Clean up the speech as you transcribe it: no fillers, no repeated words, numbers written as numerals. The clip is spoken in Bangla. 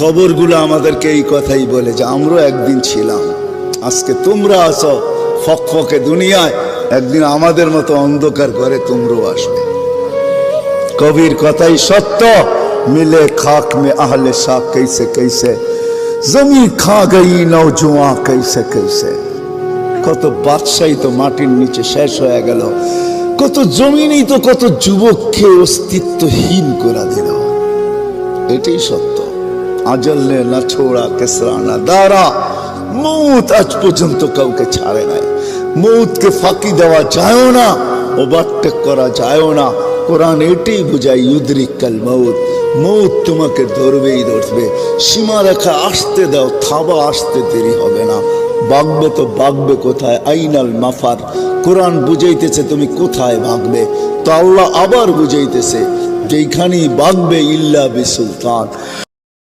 কবরগুলো আমাদেরকে এই কথাই বলে যে আমরা একদিন ছিলাম, আজকে তোমরা আসো ফকফকে দুনিয়ায়, একদিন আমাদের মতো অন্ধকার ঘরে তোমরাও আসবে। কবির কথাই সত্য। মিলে খাক মে আহলে শাহ कैसे कैसे, জমি খা গই নওজোয়ান कैसे कैसे। কত বাদশাহী তো মাটির নিচে শেষ হয়ে গেল, কত জমিনই তো কত যুবককে অস্তিত্বহীন করে দিল। এটাই সত্য। আজল নে না ছোড়া কেসরা না দারা, মৌত আজ পর্যন্ত কাউকে ছাড়ে নাই। মৌতকে ফাঁকি দেওয়া যায় না, ওভারটেক করা যায় না। কোরআন এটাই বুঝায় ইউদরিকাল মৌত, মৌত তোমাকে ধরবেই ধরবে। সীমারেখা আসতে দাও, থাবা আসতে দেরি হবে না। ভাগবে তো ভাগবে কোথায়? আইনাল মাফার। কোরআন বুঝাইতেছে তুমি কোথায় ভাগবে, তো আল্লাহ আবার বুঝাইতেছে যেখানেই ভাগবে ইল্লা বিসুলতান।